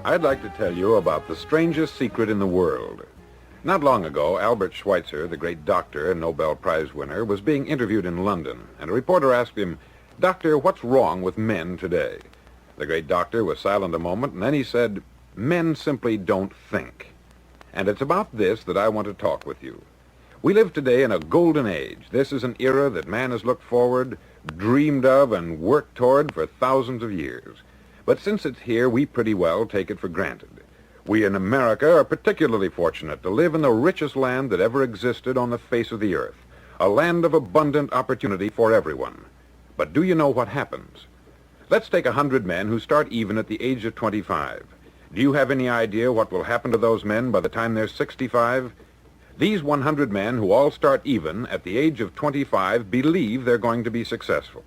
I'd like to tell you about the strangest secret in the world. Not long ago, Albert Schweitzer, the great doctor and Nobel Prize winner, was being interviewed in London, and a reporter asked him, "Doctor, what's wrong with men today?" The great doctor was silent a moment, and then he said, "Men simply don't think." And it's about this that I want to talk with you. We live today in a golden age. This is an era that man has looked forward, dreamed of, and worked toward for thousands of years. But since it's here, we pretty well take it for granted. We in America are particularly fortunate to live in the richest land that ever existed on the face of the earth, a land of abundant opportunity for everyone. But do you know what happens? Let's take 100 men who start even at the age of 25. Do you have any idea what will happen to those men by the time they're 65? These 100 men who all start even at the age of 25 believe they're going to be successful.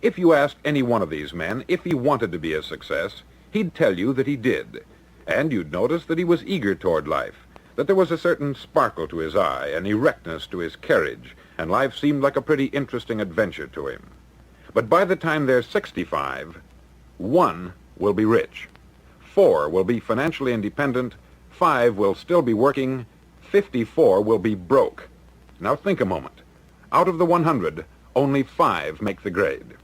If you asked any one of these men if he wanted to be a success, he'd tell you that he did. And you'd notice that he was eager toward life, that there was a certain sparkle to his eye, an erectness to his carriage, and life seemed like a pretty interesting adventure to him. But by the time they're 65, 1 will be rich, 4 will be financially independent, 5 will still be working, 54 will be broke. Now think a moment. Out of the 100, only 5 make the grade.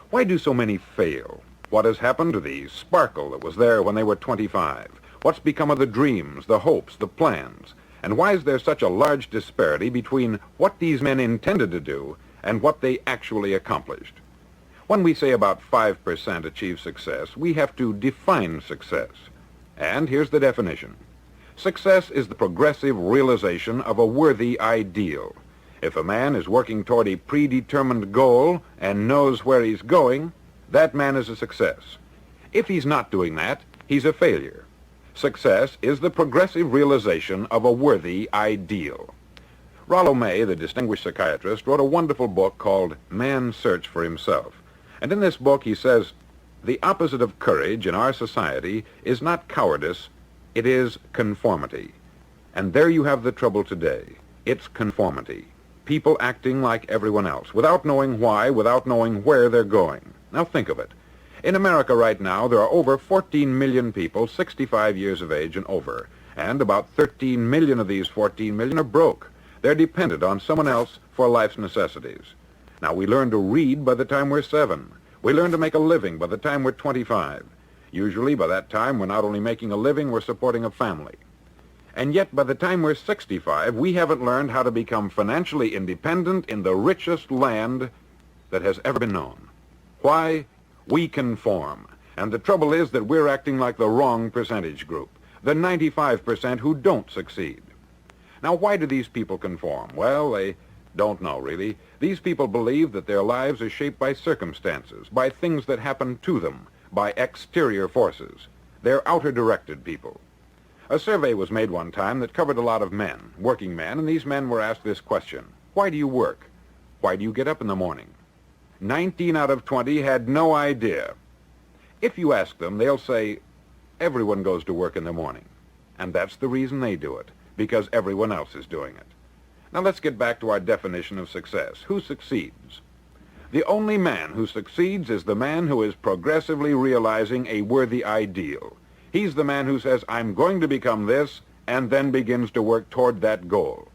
Why do so many fail? What has happened to the sparkle that was there when they were 25? What's become of the dreams, the hopes, the plans? And why is there such a large disparity between what these men intended to do and what they actually accomplished? When we say about 5% achieve success, we have to define success. And here's the definition. Success is the progressive realization of a worthy ideal. If a man is working toward a predetermined goal and knows where he's going, that man is a success. If he's not doing that, he's a failure. Success is the progressive realization of a worthy ideal. Rollo May, the distinguished psychiatrist, wrote a wonderful book called Man's Search for Himself. And in this book he says, the opposite of courage in our society is not cowardice, it is conformity. And there you have the trouble today. It's conformity. People acting like everyone else, without knowing why, without knowing where they're going. Now think of it. In America right now, there are over 14 million people 65 years of age and over, and about 13 million of these 14 million are broke. They're dependent on someone else for life's necessities. Now, we learn to read by the time we're 7. We learn to make a living by the time we're 25. Usually, by that time, we're not only making a living, we're supporting a family. And yet, by the time we're 65, we haven't learned how to become financially independent in the richest land that has ever been known. Why? We conform. And the trouble is that we're acting like the wrong percentage group, the 95% who don't succeed. Now, why do these people conform? Well, they don't know, really. These people believe that their lives are shaped by circumstances, by things that happen to them, by exterior forces. They're outer-directed people. A survey was made one time that covered a lot of men, working men, and these men were asked this question: why do you work? Why do you get up in the morning? 19 out of 20 had no idea. If you ask them, they'll say, everyone goes to work in the morning. And that's the reason they do it, because everyone else is doing it. Now let's get back to our definition of success. Who succeeds? The only man who succeeds is the man who is progressively realizing a worthy ideal. He's the man who says, I'm going to become this, and then begins to work toward that goal.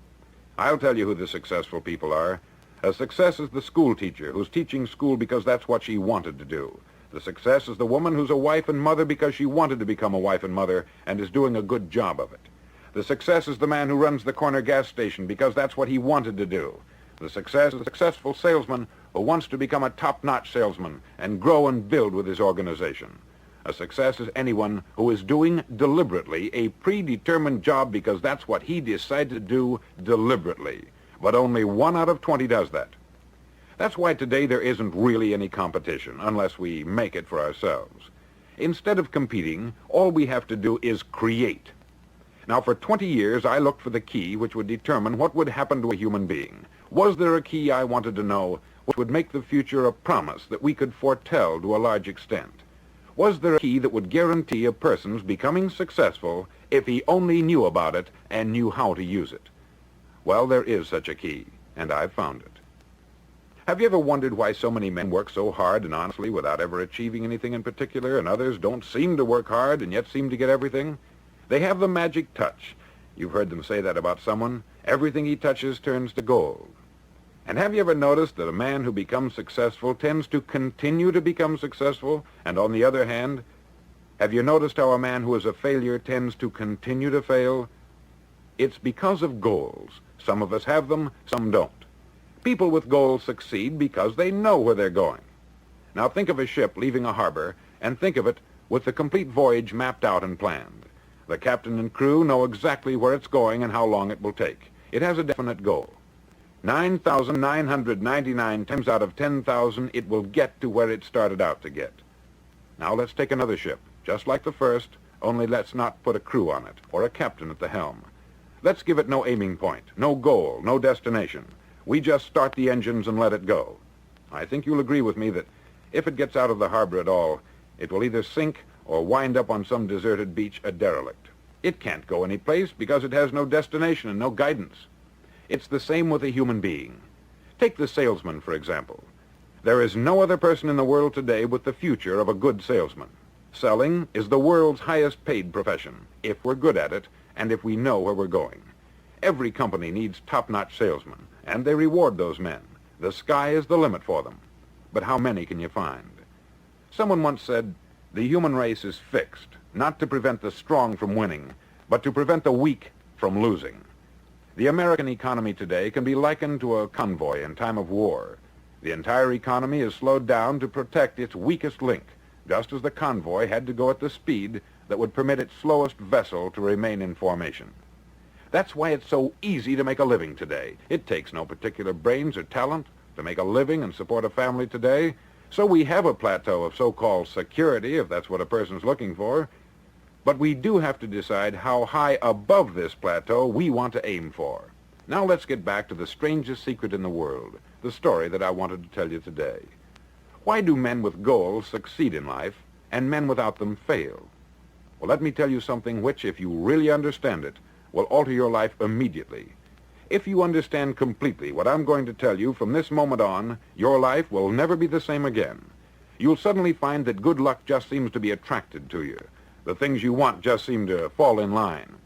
I'll tell you who the successful people are. A success is the school teacher who's teaching school because that's what she wanted to do. The success is the woman who's a wife and mother because she wanted to become a wife and mother and is doing a good job of it. The success is the man who runs the corner gas station because that's what he wanted to do. The success is the successful salesman who wants to become a top-notch salesman and grow and build with his organization. A success is anyone who is doing deliberately a predetermined job because that's what he decided to do deliberately. But only 1 out of 20 does that. That's why today there isn't really any competition, unless we make it for ourselves. Instead of competing, all we have to do is create. Now, for 20 years, I looked for the key which would determine what would happen to a human being. Was there a key I wanted to know which would make the future a promise that we could foretell to a large extent? Was there a key that would guarantee a person's becoming successful if he only knew about it and knew how to use it? Well, there is such a key, and I've found it. Have you ever wondered why so many men work so hard and honestly without ever achieving anything in particular, and others don't seem to work hard and yet seem to get everything? They have the magic touch. You've heard them say that about someone. Everything he touches turns to gold. And have you ever noticed that a man who becomes successful tends to continue to become successful? And on the other hand, have you noticed how a man who is a failure tends to continue to fail? It's because of goals. Some of us have them, some don't. People with goals succeed because they know where they're going. Now think of a ship leaving a harbor, and think of it with the complete voyage mapped out and planned. The captain and crew know exactly where it's going and how long it will take. It has a definite goal. 9,999 times out of 10,000, it will get to where it started out to get. Now let's take another ship, just like the first, only let's not put a crew on it, or a captain at the helm. Let's give it no aiming point, no goal, no destination. We just start the engines and let it go. I think you'll agree with me that if it gets out of the harbor at all, it will either sink or wind up on some deserted beach a derelict. It can't go any place because it has no destination and no guidance. It's the same with a human being. Take the salesman, for example. There is no other person in the world today with the future of a good salesman. Selling is the world's highest paid profession, if we're good at it and if we know where we're going. Every company needs top-notch salesmen, and they reward those men. The sky is the limit for them. But how many can you find? Someone once said, the human race is fixed, not to prevent the strong from winning, but to prevent the weak from losing. The American economy today can be likened to a convoy in time of war. The entire economy is slowed down to protect its weakest link, just as the convoy had to go at the speed that would permit its slowest vessel to remain in formation. That's why it's so easy to make a living today. It takes no particular brains or talent to make a living and support a family today. So we have a plateau of so-called security, if that's what a person's looking for. But we do have to decide how high above this plateau we want to aim for. Now let's get back to the strangest secret in the world, the story that I wanted to tell you today. Why do men with goals succeed in life and men without them fail? Well, let me tell you something which, if you really understand it, will alter your life immediately. If you understand completely what I'm going to tell you from this moment on, your life will never be the same again. You'll suddenly find that good luck just seems to be attracted to you. The things you want just seem to fall in line.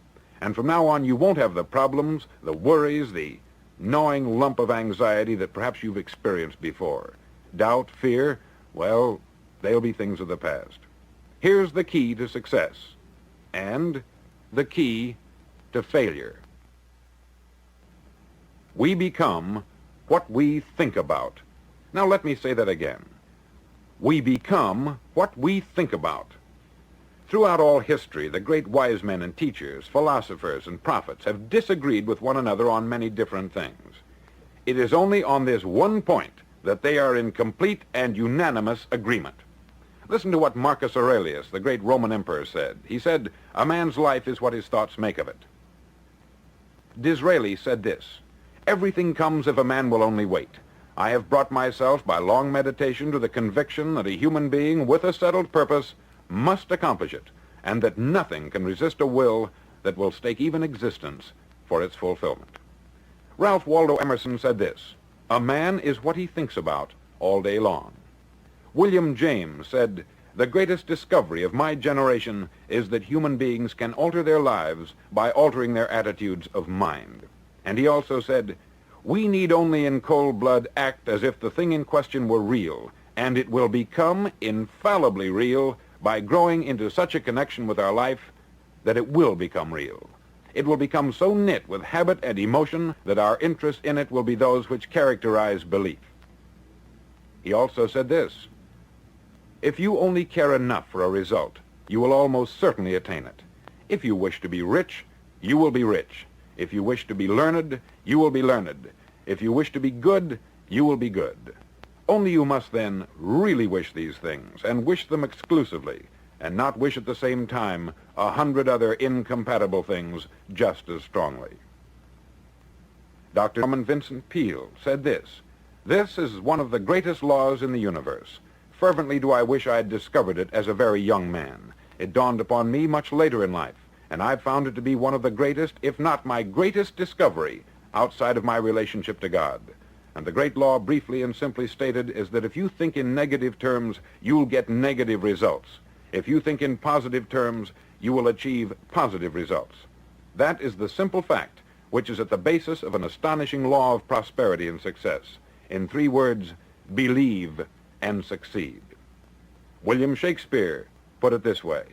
And from now on, you won't have the problems, the worries, the gnawing lump of anxiety that perhaps you've experienced before. Doubt, fear, well, they'll be things of the past. Here's the key to success and the key to failure. We become what we think about. Now let me say that again. We become what we think about. Throughout all history, the great wise men and teachers, philosophers and prophets have disagreed with one another on many different things. It is only on this one point that they are in complete and unanimous agreement. Listen to what Marcus Aurelius, the great Roman emperor, said. He said, "A man's life is what his thoughts make of it." Disraeli said this, "Everything comes if a man will only wait. I have brought myself by long meditation to the conviction that a human being with a settled purpose must accomplish it, and that nothing can resist a will that will stake even existence for its fulfillment." Ralph Waldo Emerson said this, "A man is what he thinks about all day long." William James said, "The greatest discovery of my generation is that human beings can alter their lives by altering their attitudes of mind." And he also said, "We need only in cold blood act as if the thing in question were real, and it will become infallibly real by growing into such a connection with our life that it will become real. It will become so knit with habit and emotion that our interest in it will be those which characterize belief." He also said this, "If you only care enough for a result, you will almost certainly attain it. If you wish to be rich, you will be rich. If you wish to be learned, you will be learned. If you wish to be good, you will be good. Only you must then really wish these things, and wish them exclusively, and not wish at the same time 100 other incompatible things just as strongly." Dr. Norman Vincent Peale said this, "This is one of the greatest laws in the universe. Fervently do I wish I had discovered it as a very young man. It dawned upon me much later in life, and I've found it to be one of the greatest, if not my greatest discovery outside of my relationship to God. And the great law, briefly and simply stated, is that if you think in negative terms, you'll get negative results. If you think in positive terms, you will achieve positive results. That is the simple fact which is at the basis of an astonishing law of prosperity and success. In 3 words, believe and succeed. William Shakespeare put it this way: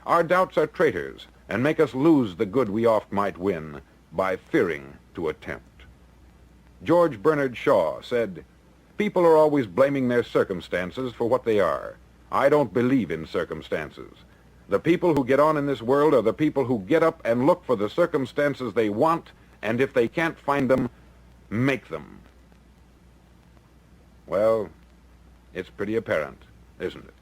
our doubts are traitors and make us lose the good we oft might win by fearing to attempt. George Bernard Shaw said, people are always blaming their circumstances for what they are. I don't believe in circumstances. The people who get on in this world are the people who get up and look for the circumstances they want, and if they can't find them, make them. Well, it's pretty apparent, isn't it?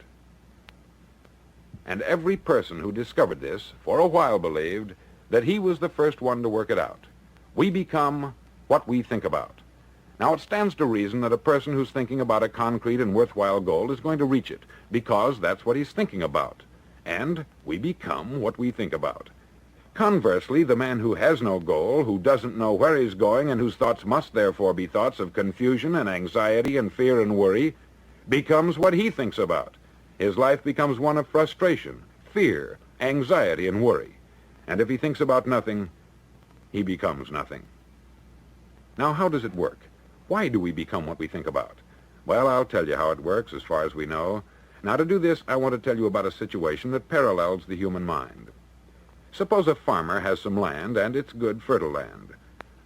And every person who discovered this for a while believed that he was the first one to work it out. We become what we think about. Now, it stands to reason that a person who's thinking about a concrete and worthwhile goal is going to reach it, because that's what he's thinking about. And we become what we think about. Conversely, the man who has no goal, who doesn't know where he's going, and whose thoughts must therefore be thoughts of confusion and anxiety and fear and worry, becomes what he thinks about. His life becomes one of frustration, fear, anxiety, and worry. And if he thinks about nothing, he becomes nothing. Now, how does it work? Why do we become what we think about? Well, I'll tell you how it works as far as we know. Now, to do this, I want to tell you about a situation that parallels the human mind. Suppose a farmer has some land, and it's good, fertile land.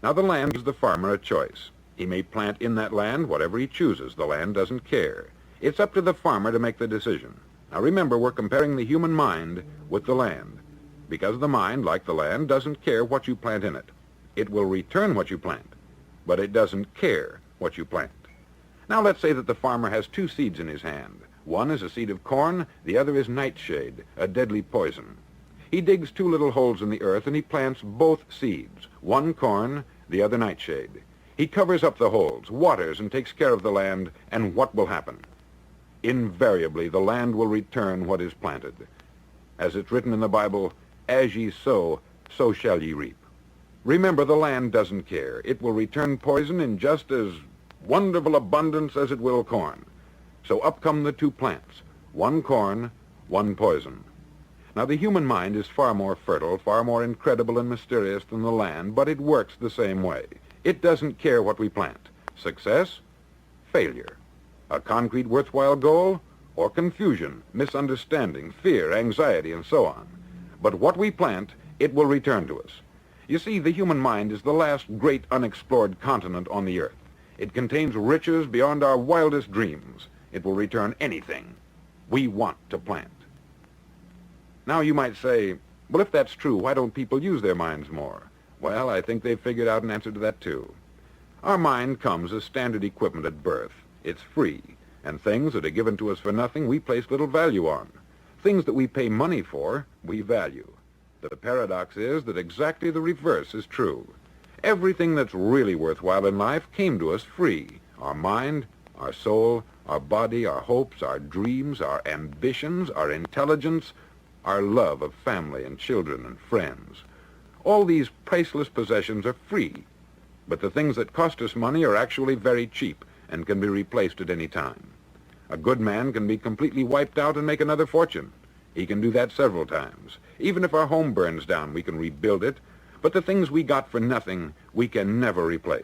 Now, the land gives the farmer a choice. He may plant in that land whatever he chooses. The land doesn't care. It's up to the farmer to make the decision. Now, remember, we're comparing the human mind with the land, because the mind, like the land, doesn't care what you plant in it. It will return what you plant, but it doesn't care what you plant. Now, let's say that the farmer has 2 seeds in his hand. One is a seed of corn, the other is nightshade, a deadly poison. He digs 2 little holes in the earth and he plants both seeds, one corn, the other nightshade. He covers up the holes, waters, and takes care of the land, and what will happen? Invariably, the land will return what is planted. As it's written in the Bible, as ye sow, so shall ye reap. Remember, the land doesn't care. It will return poison in just as wonderful abundance as it will corn. So up come the 2 plants, one corn, one poison. Now, the human mind is far more fertile, far more incredible and mysterious than the land, but it works the same way. It doesn't care what we plant. Success, failure. A concrete, worthwhile goal, or confusion, misunderstanding, fear, anxiety, and so on. But what we plant, it will return to us. You see, the human mind is the last great unexplored continent on the earth. It contains riches beyond our wildest dreams. It will return anything we want to plant. Now, you might say, well, if that's true, why don't people use their minds more? Well, I think they've figured out an answer to that, too. Our mind comes as standard equipment at birth. It's free, and things that are given to us for nothing we place little value on. Things that we pay money for, we value. The paradox is that exactly the reverse is true. Everything that's really worthwhile in life came to us free. Our mind, our soul, our body, our hopes, our dreams, our ambitions, our intelligence, our love of family and children and friends. All these priceless possessions are free, but the things that cost us money are actually very cheap and can be replaced at any time. A good man can be completely wiped out and make another fortune. He can do that several times. Even if our home burns down, we can rebuild it, but the things we got for nothing, we can never replace.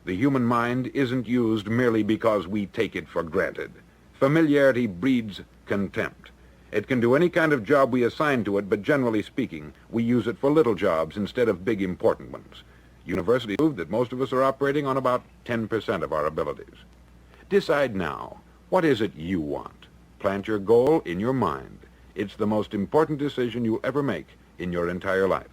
The human mind isn't used merely because we take it for granted. Familiarity breeds contempt. It can do any kind of job we assign to it, but generally speaking, we use it for little jobs instead of big, important ones. Universities prove that most of us are operating on about 10% of our abilities. Decide now, what is it you want? Plant your goal in your mind. It's the most important decision you'll ever make in your entire life.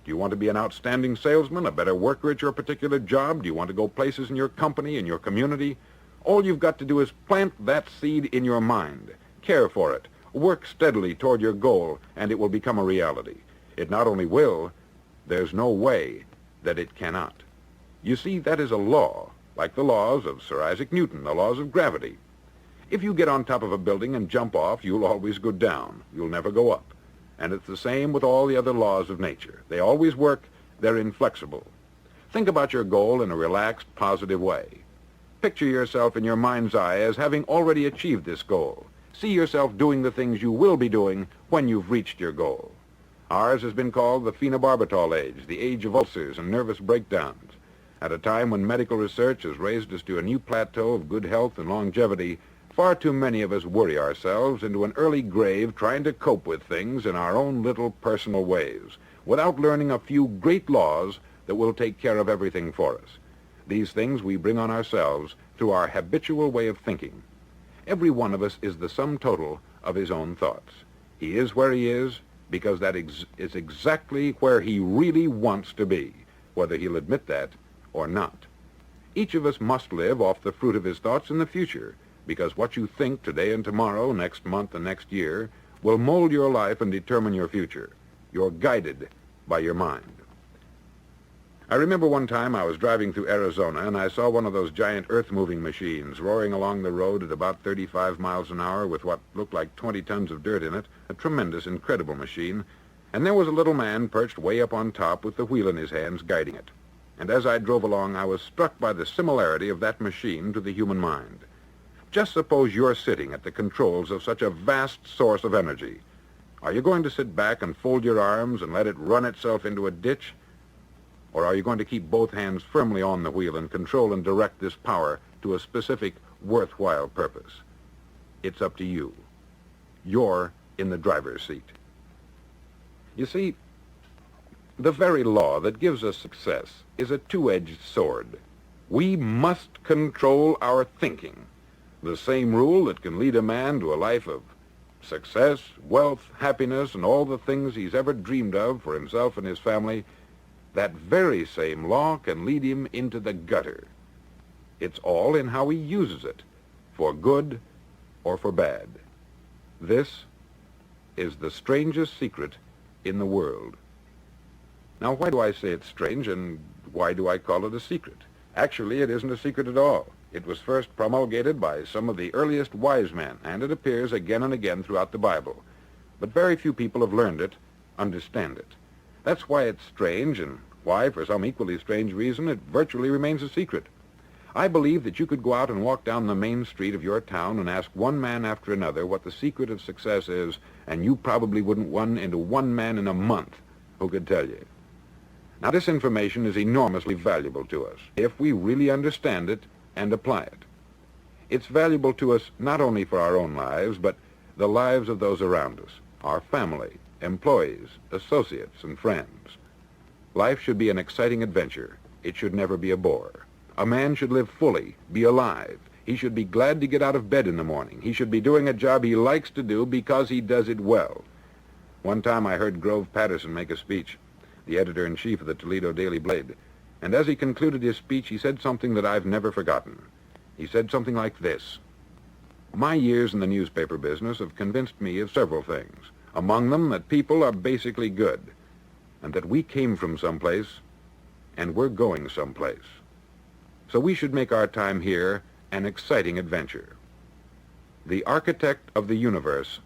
Do you want to be an outstanding salesman, a better worker at your particular job? Do you want to go places in your company, in your community? All you've got to do is plant that seed in your mind. Care for it. Work steadily toward your goal, and it will become a reality. It not only will, there's no way that it cannot. You see, that is a law, like the laws of Sir Isaac Newton, the laws of gravity. If you get on top of a building and jump off, you'll always go down. You'll never go up. And it's the same with all the other laws of nature. They always work. They're inflexible. Think about your goal in a relaxed, positive way. Picture yourself in your mind's eye as having already achieved this goal. See yourself doing the things you will be doing when you've reached your goal. Ours has been called the phenobarbital age, the age of ulcers and nervous breakdowns. At a time when medical research has raised us to a new plateau of good health and longevity, far too many of us worry ourselves into an early grave trying to cope with things in our own little personal ways, without learning a few great laws that will take care of everything for us. These things we bring on ourselves through our habitual way of thinking. Every one of us is the sum total of his own thoughts. He is where he is because that is exactly where he really wants to be, whether he'll admit that or not. Each of us must live off the fruit of his thoughts in the future, because what you think today and tomorrow, next month and next year, will mold your life and determine your future. You're guided by your mind. I remember one time I was driving through Arizona and I saw one of those giant earth-moving machines roaring along the road at about 35 miles an hour with what looked like 20 tons of dirt in it, a tremendous, incredible machine, and there was a little man perched way up on top with the wheel in his hands guiding it. And as I drove along, I was struck by the similarity of that machine to the human mind. Just suppose you're sitting at the controls of such a vast source of energy. Are you going to sit back and fold your arms and let it run itself into a ditch? Or are you going to keep both hands firmly on the wheel and control and direct this power to a specific, worthwhile purpose? It's up to you. You're in the driver's seat. You see, the very law that gives us success is a two-edged sword. We must control our thinking. The same rule that can lead a man to a life of success, wealth, happiness, and all the things he's ever dreamed of for himself and his family, that very same law can lead him into the gutter. It's all in how he uses it, for good or for bad. This is the strangest secret in the world. Now, why do I say it's strange, and why do I call it a secret? Actually, it isn't a secret at all. It was first promulgated by some of the earliest wise men, and it appears again and again throughout the Bible. But very few people have learned it, understand it. That's why it's strange, and why, for some equally strange reason, it virtually remains a secret. I believe that you could go out and walk down the main street of your town and ask one man after another what the secret of success is, and you probably wouldn't run into one man in a month who could tell you. Now, this information is enormously valuable to us if we really understand it and apply it. It's valuable to us not only for our own lives, but the lives of those around us, our family, employees, associates, and friends. Life should be an exciting adventure. It should never be a bore. A man should live fully, be alive. He should be glad to get out of bed in the morning. He should be doing a job he likes to do because he does it well. One time I heard Grove Patterson make a speech, the editor-in-chief of the Toledo Daily Blade, and as he concluded his speech, he said something that I've never forgotten. He said something like this: "My years in the newspaper business have convinced me of several things, among them that people are basically good, and that we came from someplace, and we're going someplace. So we should make our time here an exciting adventure. The architect of the universe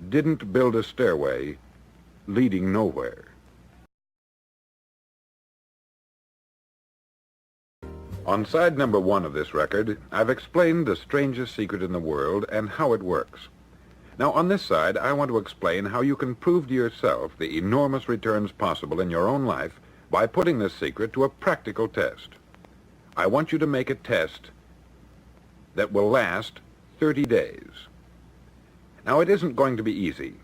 didn't build a stairway leading nowhere." On side number 1 of this record, I've explained the strangest secret in the world and how it works. Now, on this side, I want to explain how you can prove to yourself the enormous returns possible in your own life by putting this secret to a practical test. I want you to make a test that will last 30 days. Now, it isn't going to be easy.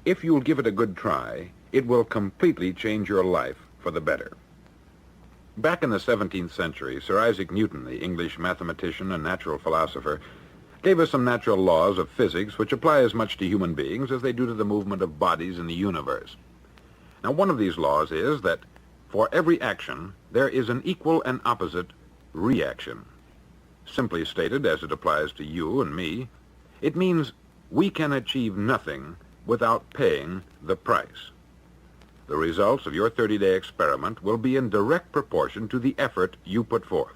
If you'll give it a good try, it will completely change your life for the better. Back in the 17th century, Sir Isaac Newton, the English mathematician and natural philosopher, gave us some natural laws of physics which apply as much to human beings as they do to the movement of bodies in the universe. Now, one of these laws is that for every action, there is an equal and opposite reaction. Simply stated, as it applies to you and me, it means we can achieve nothing without paying the price. The results of your 30-day experiment will be in direct proportion to the effort you put forth.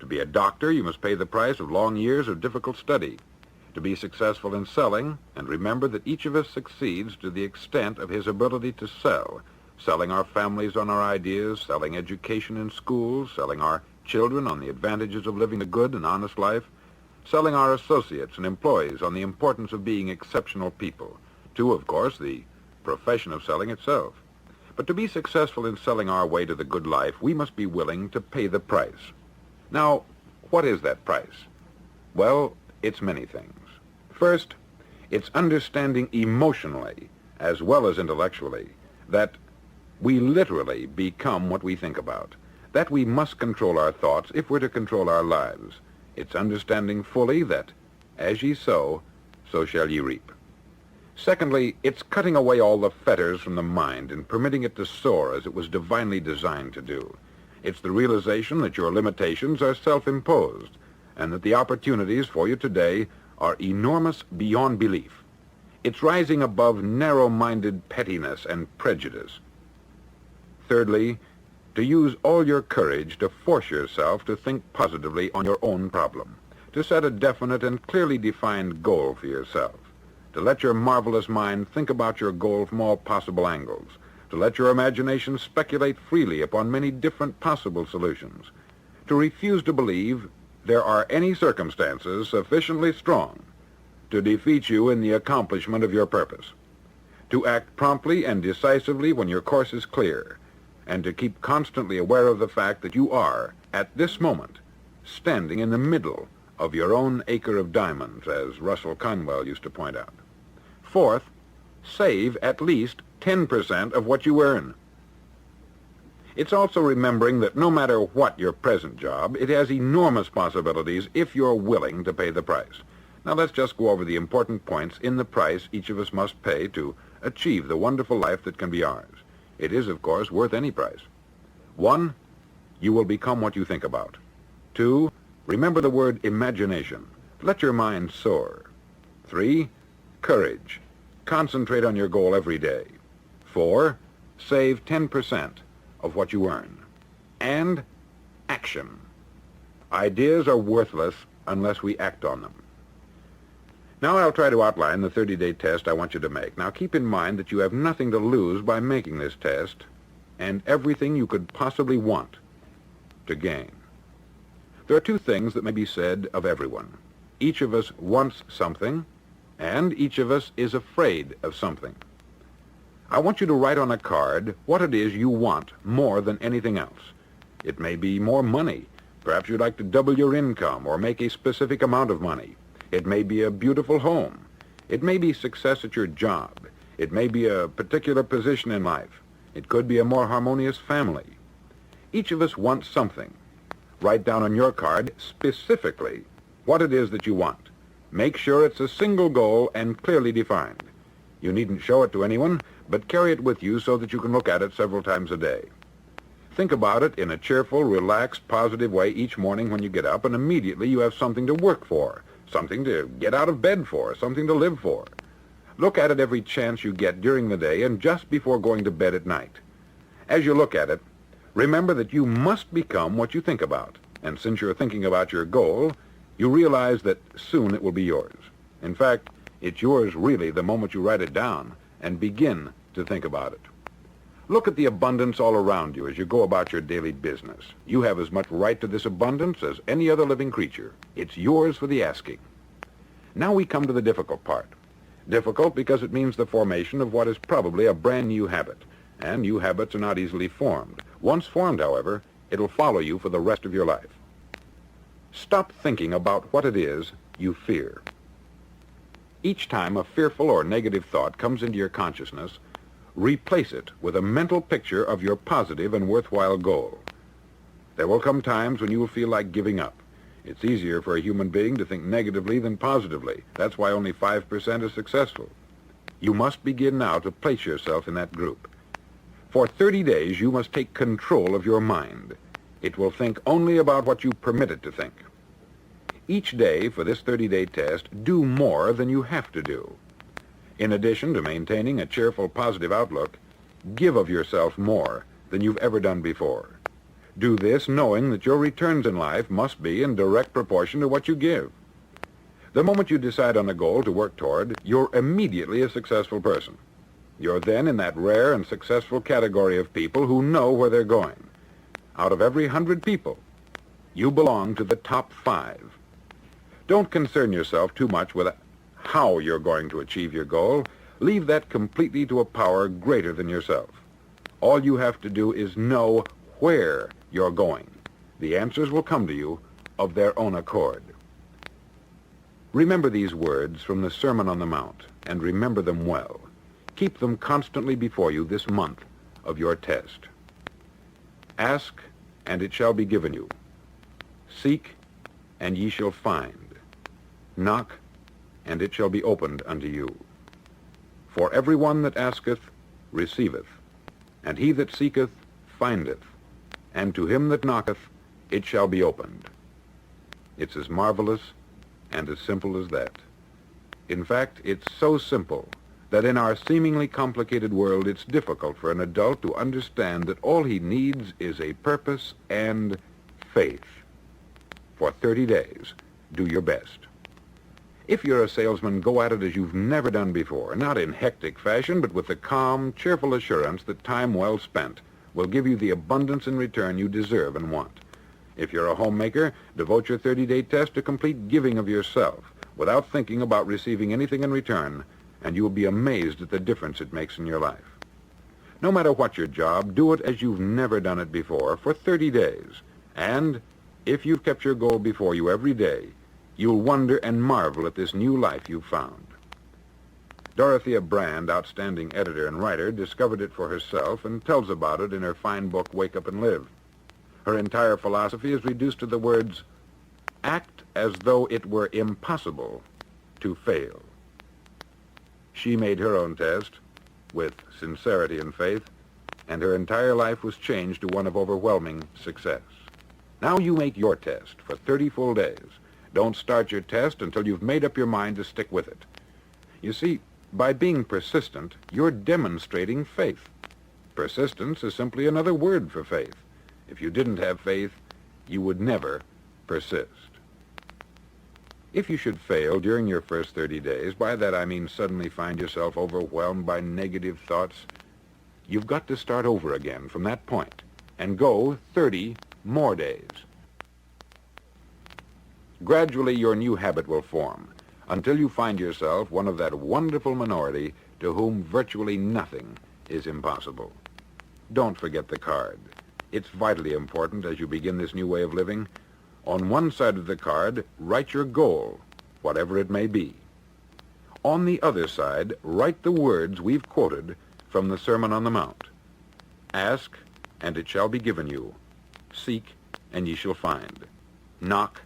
To be a doctor, you must pay the price of long years of difficult study. To be successful in selling, and remember that each of us succeeds to the extent of his ability to sell, selling our families on our ideas, selling education in schools, selling our children on the advantages of living a good and honest life, selling our associates and employees on the importance of being exceptional people, to, of course, the profession of selling itself. But to be successful in selling our way to the good life, we must be willing to pay the price. Now, what is that price? Well, it's many things. First, it's understanding emotionally, as well as intellectually, that we literally become what we think about, that we must control our thoughts if we're to control our lives. It's understanding fully that, as ye sow, so shall ye reap. Secondly, it's cutting away all the fetters from the mind and permitting it to soar as it was divinely designed to do. It's the realization that your limitations are self-imposed and that the opportunities for you today are enormous beyond belief. It's rising above narrow-minded pettiness and prejudice. Thirdly, to use all your courage to force yourself to think positively on your own problem, to set a definite and clearly defined goal for yourself, to let your marvelous mind think about your goal from all possible angles, to let your imagination speculate freely upon many different possible solutions, to refuse to believe there are any circumstances sufficiently strong to defeat you in the accomplishment of your purpose, to act promptly and decisively when your course is clear, and to keep constantly aware of the fact that you are, at this moment, standing in the middle of your own acre of diamonds, as Russell Conwell used to point out. Fourth, save at least 10% of what you earn. It's also remembering that no matter what your present job, it has enormous possibilities if you're willing to pay the price. Now let's just go over the important points in the price each of us must pay to achieve the wonderful life that can be ours. It is, of course, worth any price. 1, you will become what you think about. 2, remember the word imagination. Let your mind soar. 3, courage. Concentrate on your goal every day. 4, save 10% of what you earn. And action. Ideas are worthless unless we act on them. Now I'll try to outline the 30-day test I want you to make. Now keep in mind that you have nothing to lose by making this test and everything you could possibly want to gain. There are 2 things that may be said of everyone. Each of us wants something, and each of us is afraid of something. I want you to write on a card what it is you want more than anything else. It may be more money. Perhaps you'd like to double your income or make a specific amount of money. It may be a beautiful home. It may be success at your job. It may be a particular position in life. It could be a more harmonious family. Each of us wants something. Write down on your card specifically what it is that you want. Make sure it's a single goal and clearly defined. You needn't show it to anyone, but carry it with you so that you can look at it several times a day. Think about it in a cheerful, relaxed, positive way each morning when you get up, and immediately you have something to work for, something to get out of bed for, something to live for. Look at it every chance you get during the day and just before going to bed at night. As you look at it, remember that you must become what you think about, and since you're thinking about your goal, you realize that soon it will be yours. In fact, it's yours really the moment you write it down and begin to think about it. Look at the abundance all around you as you go about your daily business. You have as much right to this abundance as any other living creature. It's yours for the asking. Now we come to the difficult part. Difficult because it means the formation of what is probably a brand new habit, and new habits are not easily formed. Once formed, however, it'll follow you for the rest of your life. Stop thinking about what it is you fear. Each time a fearful or negative thought comes into your consciousness, replace it with a mental picture of your positive and worthwhile goal. There will come times when you will feel like giving up. It's easier for a human being to think negatively than positively. That's why only 5% is successful. You must begin now to place yourself in that group. For 30 days, you must take control of your mind. It will think only about what you permit it to think. Each day for this 30-day test, do more than you have to do. In addition to maintaining a cheerful, positive outlook, give of yourself more than you've ever done before. Do this knowing that your returns in life must be in direct proportion to what you give. The moment you decide on a goal to work toward, you're immediately a successful person. You're then in that rare and successful category of people who know where they're going. Out of every 100 people, you belong to the top 5. Don't concern yourself too much with how you're going to achieve your goal. Leave that completely to a power greater than yourself. All you have to do is know where you're going. The answers will come to you of their own accord. Remember these words from the Sermon on the Mount, and remember them well. Keep them constantly before you this month of your test. Ask, and it shall be given you. Seek, and ye shall find. Knock, and it shall be opened unto you. For every one that asketh receiveth, and he that seeketh findeth, and to him that knocketh it shall be opened. It's as marvelous and as simple as that. In fact, it's so simple that in our seemingly complicated world it's difficult for an adult to understand that all he needs is a purpose and faith. For 30 days, do your best. If you're a salesman, go at it as you've never done before, not in hectic fashion, but with the calm, cheerful assurance that time well spent will give you the abundance in return you deserve and want. If you're a homemaker, devote your 30-day test to complete giving of yourself without thinking about receiving anything in return, and you will be amazed at the difference it makes in your life. No matter what your job, do it as you've never done it before for 30 days. And if you've kept your goal before you every day, you'll wonder and marvel at this new life you've found. Dorothea Brand, outstanding editor and writer, discovered it for herself and tells about it in her fine book, Wake Up and Live. Her entire philosophy is reduced to the words, act as though it were impossible to fail. She made her own test with sincerity and faith, and her entire life was changed to one of overwhelming success. Now you make your test for 30 full days. Don't start your test until you've made up your mind to stick with it. You see, by being persistent, you're demonstrating faith. Persistence is simply another word for faith. If you didn't have faith, you would never persist. If you should fail during your first 30 days, by that I mean suddenly find yourself overwhelmed by negative thoughts, you've got to start over again from that point and go 30 more days. Gradually, your new habit will form until you find yourself one of that wonderful minority to whom virtually nothing is impossible. Don't forget the card. It's vitally important as you begin this new way of living. On one side of the card, write your goal, whatever it may be. On the other side, write the words we've quoted from the Sermon on the Mount. Ask, and it shall be given you. Seek, and ye shall find. Knock,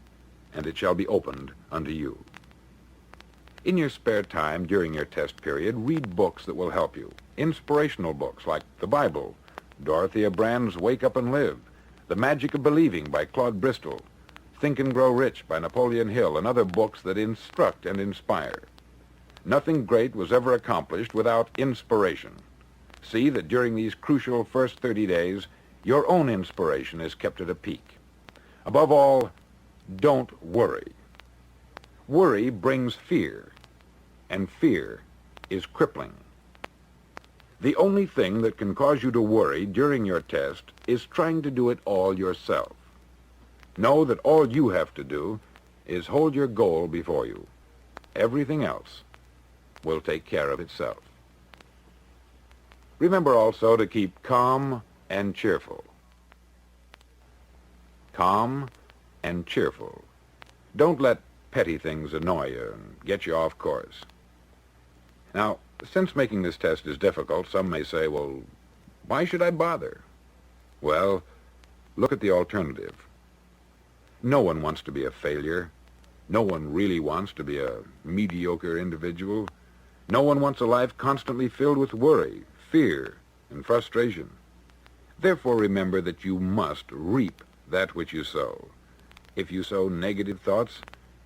and it shall be opened unto you. In your spare time during your test period, read books that will help you. Inspirational books like the Bible, Dorothea Brand's Wake Up and Live, The Magic of Believing by Claude Bristol, Think and Grow Rich by Napoleon Hill, and other books that instruct and inspire. Nothing great was ever accomplished without inspiration. See that during these crucial first 30 days, your own inspiration is kept at a peak. Above all, don't worry. Worry brings fear, and fear is crippling. The only thing that can cause you to worry during your test is trying to do it all yourself. Know that all you have to do is hold your goal before you. Everything else will take care of itself. Remember also to keep calm and cheerful. Calm and cheerful. Don't let petty things annoy you and get you off course. Now, since making this test is difficult, some may say, well, why should I bother? Well, look at the alternative. No one wants to be a failure. No one really wants to be a mediocre individual. No one wants a life constantly filled with worry, fear, and frustration. Therefore, remember that you must reap that which you sow. If you sow negative thoughts,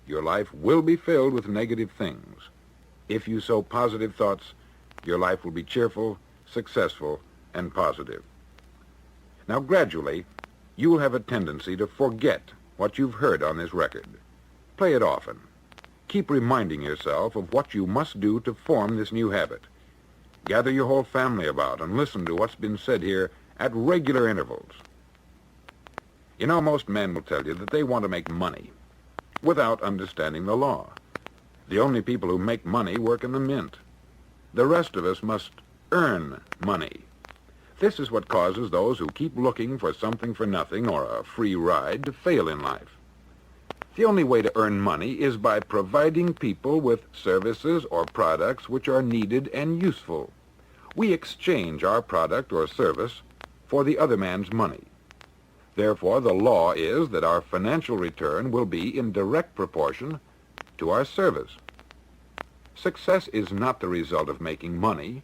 your life will be filled with negative things. If you sow positive thoughts, your life will be cheerful, successful, and positive. Now, gradually, you will have a tendency to forget what you've heard on this record. Play it often. Keep reminding yourself of what you must do to form this new habit. Gather your whole family about and listen to what's been said here at regular intervals. You know, most men will tell you that they want to make money without understanding the law. The only people who make money work in the mint. The rest of us must earn money. This is what causes those who keep looking for something for nothing or a free ride to fail in life. The only way to earn money is by providing people with services or products which are needed and useful. We exchange our product or service for the other man's money. Therefore, the law is that our financial return will be in direct proportion to our service. Success is not the result of making money.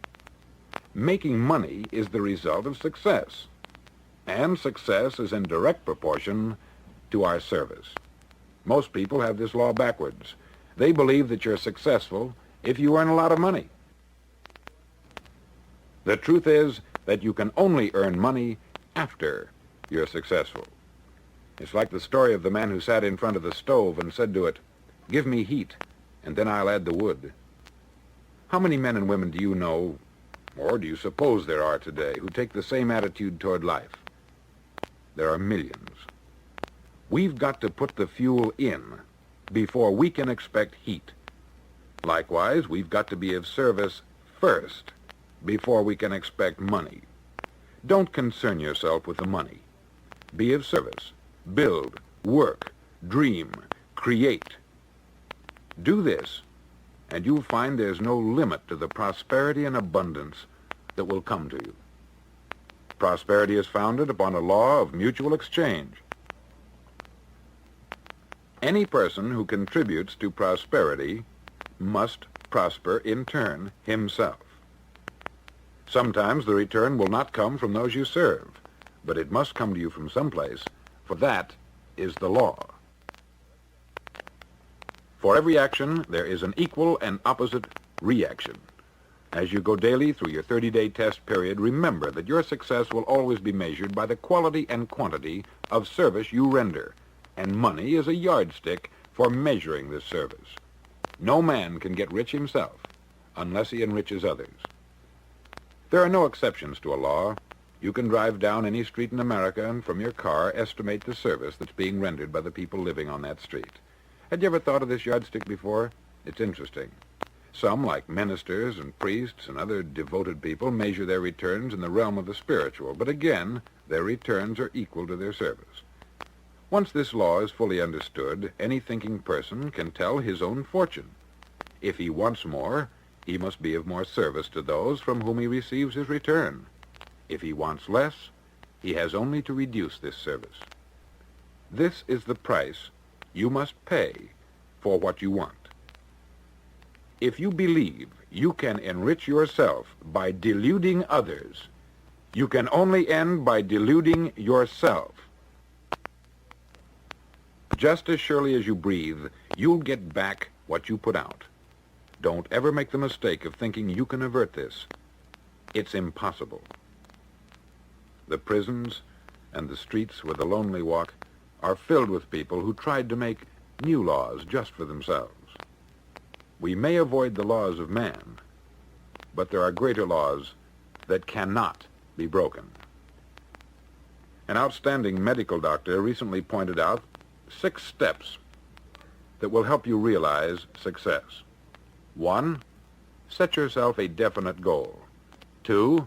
Making money is the result of success. And success is in direct proportion to our service. Most people have this law backwards. They believe that you're successful if you earn a lot of money. The truth is that you can only earn money after you're successful. It's like the story of the man who sat in front of the stove and said to it, "Give me heat, and then I'll add the wood." How many men and women do you know, or do you suppose there are today, who take the same attitude toward life? There are millions. We've got to put the fuel in before we can expect heat. Likewise, we've got to be of service first before we can expect money. Don't concern yourself with the money. Be of service. Build, work, dream, create. Do this, and you'll find there's no limit to the prosperity and abundance that will come to you. Prosperity is founded upon a law of mutual exchange. Any person who contributes to prosperity must prosper in turn himself. Sometimes the return will not come from those you serve, but it must come to you from someplace, for that is the law. For every action, there is an equal and opposite reaction. As you go daily through your 30-day test period, remember that your success will always be measured by the quality and quantity of service you render, and money is a yardstick for measuring this service. No man can get rich himself unless he enriches others. There are no exceptions to a law. You can drive down any street in America and from your car estimate the service that's being rendered by the people living on that street. Had you ever thought of this yardstick before? It's interesting. Some, like ministers and priests and other devoted people, measure their returns in the realm of the spiritual, but again, their returns are equal to their service. Once this law is fully understood, any thinking person can tell his own fortune. If he wants more, he must be of more service to those from whom he receives his return. If he wants less, he has only to reduce this service. This is the price you must pay for what you want. If you believe you can enrich yourself by deluding others, you can only end by deluding yourself. Just as surely as you breathe, you'll get back what you put out. Don't ever make the mistake of thinking you can avert this. It's impossible. The prisons and the streets where the lonely walk are filled with people who tried to make new laws just for themselves. We may avoid the laws of man, but there are greater laws that cannot be broken. An outstanding medical doctor recently pointed out 6 steps that will help you realize success. 1, set yourself a definite goal. 2,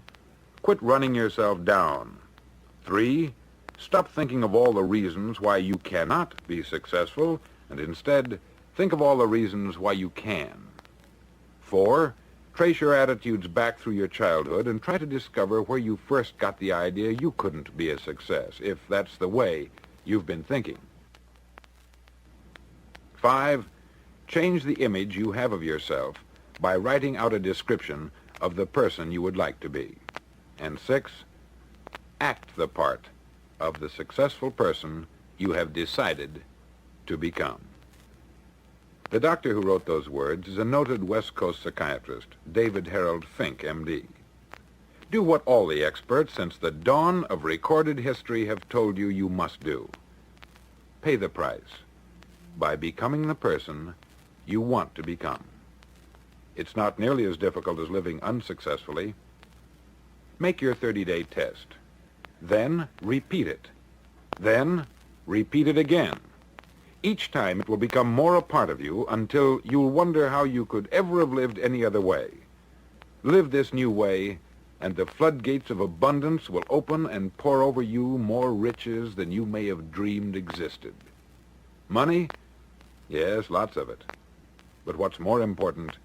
quit running yourself down. 3, stop thinking of all the reasons why you cannot be successful, and instead think of all the reasons why you can. 4, trace your attitudes back through your childhood and try to discover where you first got the idea you couldn't be a success, if that's the way you've been thinking. 5, change the image you have of yourself by writing out a description of the person you would like to be. And 6, act the part of the successful person you have decided to become. The doctor who wrote those words is a noted West Coast psychiatrist, David Harold Fink, M.D. Do what all the experts since the dawn of recorded history have told you you must do. Pay the price by becoming the person you want to become. It's not nearly as difficult as living unsuccessfully. Make your 30-day test. Then repeat it. Then repeat it again. Each time it will become more a part of you until you'll wonder how you could ever have lived any other way. Live this new way, and the floodgates of abundance will open and pour over you more riches than you may have dreamed existed. Money? Yes, lots of it. But what's more important,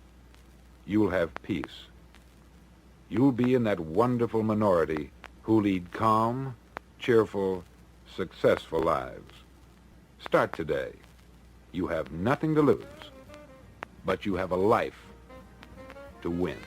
you'll have peace. You'll be in that wonderful minority who lead calm, cheerful, successful lives. Start today. You have nothing to lose, but you have a life to win.